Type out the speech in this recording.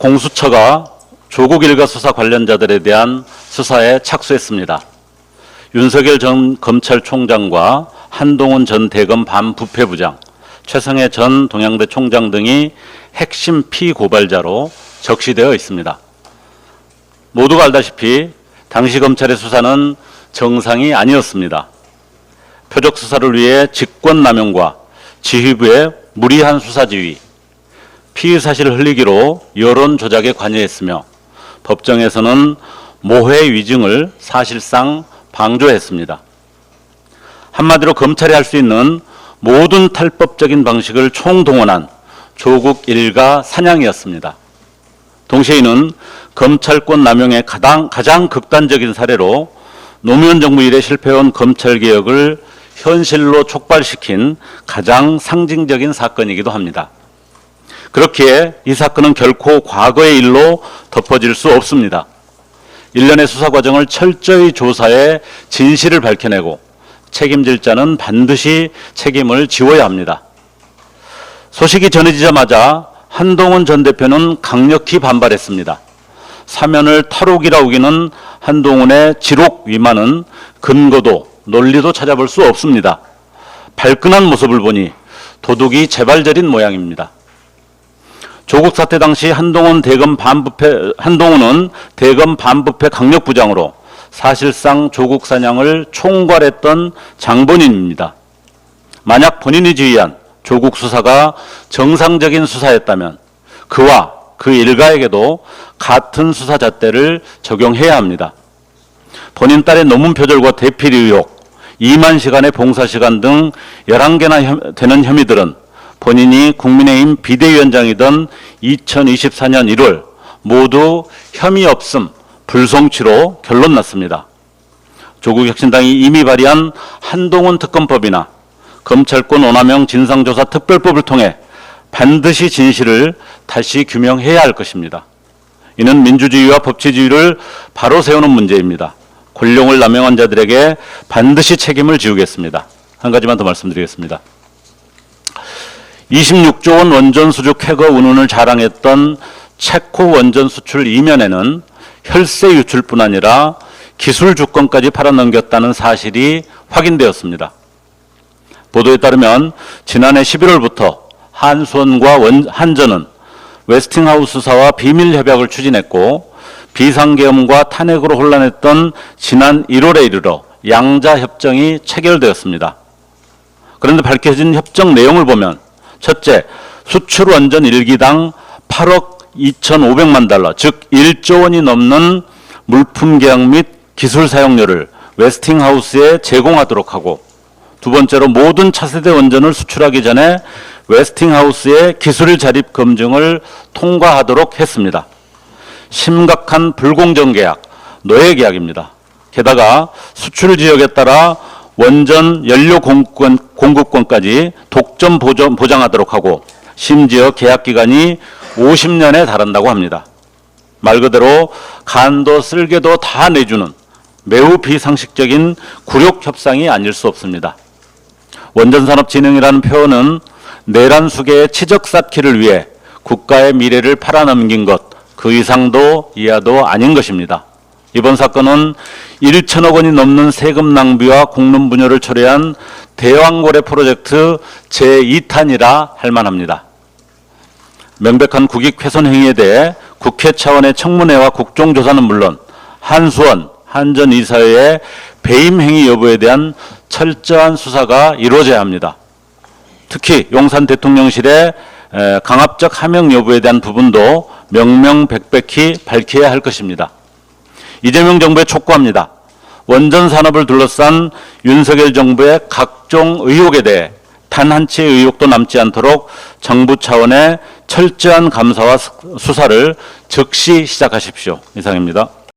공수처가 조국 일가 수사 관련자들에 대한 수사에 착수했습니다. 윤석열 전 검찰총장과 한동훈 전 대검 반부패부장, 최성해 전 동양대 총장 등이 핵심 피고발자로 적시되어 있습니다. 모두가 알다시피 당시 검찰의 수사는 정상이 아니었습니다. 표적 수사를 위해 직권남용과 지휘부의 무리한 수사지휘, 피의 사실을 흘리기로 여론 조작에 관여했으며 법정에서는 모해 위증을 사실상 방조했습니다. 한마디로 검찰이 할 수 있는 모든 탈법적인 방식을 총동원한 조국 일가 사냥이었습니다. 동시에 이는 검찰권 남용의 가장 극단적인 사례로 노무현 정부 이래 실패해온 검찰개혁을 현실로 촉발시킨 가장 상징적인 사건이기도 합니다. 그렇기에 이 사건은 결코 과거의 일로 덮어질 수 없습니다. 일련의 수사 과정을 철저히 조사해 진실을 밝혀내고 책임질 자는 반드시 책임을 지워야 합니다. 소식이 전해지자마자 한동훈 전 대표는 강력히 반발했습니다. 사면을 탈옥이라 우기는 한동훈의 지록 위만은 근거도 논리도 찾아볼 수 없습니다. 발끈한 모습을 보니 도둑이 재발절인 모양입니다. 조국 사태 당시 한동훈은 대검 반부패 강력부장으로 사실상 조국 사냥을 총괄했던 장본인입니다. 만약 본인이 지휘한 조국 수사가 정상적인 수사였다면 그와 그 일가에게도 같은 수사 잣대를 적용해야 합니다. 본인 딸의 논문 표절과 대필 의혹, 2만 시간의 봉사 시간 등 11개나 되는 혐의들은 본인이 국민의힘 비대위원장이던 2024년 1월 모두 혐의 없음, 불송치로 결론 났습니다. 조국혁신당이 이미 발의한 한동훈 특검법이나 검찰권 오남용 진상조사 특별법을 통해 반드시 진실을 다시 규명해야 할 것입니다. 이는 민주주의와 법치주의를 바로 세우는 문제입니다. 권력을 남용한 자들에게 반드시 책임을 지우겠습니다. 한 가지만 더 말씀드리겠습니다. 26조 원 원전 수주 쾌거 운운을 자랑했던 체코 원전 수출 이면에는 혈세 유출뿐 아니라 기술 주권까지 팔아넘겼다는 사실이 확인되었습니다. 보도에 따르면 지난해 11월부터 한수원과 한전은 웨스팅하우스사와 비밀 협약을 추진했고 비상계엄과 탄핵으로 혼란했던 지난 1월에 이르러 양자 협정이 체결되었습니다. 그런데 밝혀진 협정 내용을 보면 첫째, 수출 원전 1기당 8억 2,500만 달러, 즉 1조 원이 넘는 물품 계약 및 기술 사용료를 웨스팅하우스에 제공하도록 하고, 두 번째로 모든 차세대 원전을 수출하기 전에 웨스팅하우스의 기술 자립 검증을 통과하도록 했습니다. 심각한 불공정 계약, 노예 계약입니다. 게다가 수출 지역에 따라 원전 연료 공급권까지 독점 보장하도록 하고 심지어 계약 기간이 50년에 달한다고 합니다. 말 그대로 간도 쓸개도 다 내주는 매우 비상식적인 굴욕 협상이 아닐 수 없습니다. 원전산업진흥이라는 표현은 내란 수계의 치적 쌓기를 위해 국가의 미래를 팔아넘긴 것, 그 이상도 이하도 아닌 것입니다. 이번 사건은 1천억 원이 넘는 세금 낭비와 공론 분열을 초래한 대왕고래 프로젝트 제2탄이라 할 만합니다. 명백한 국익 훼손 행위에 대해 국회 차원의 청문회와 국정조사는 물론 한수원, 한전 이사회의 배임 행위 여부에 대한 철저한 수사가 이루어져야 합니다. 특히 용산 대통령실의 강압적 하명 여부에 대한 부분도 명명백백히 밝혀야 할 것입니다. 이재명 정부에 촉구합니다. 원전 산업을 둘러싼 윤석열 정부의 각종 의혹에 대해 단 한 치의 의혹도 남지 않도록 정부 차원의 철저한 감사와 수사를 즉시 시작하십시오. 이상입니다.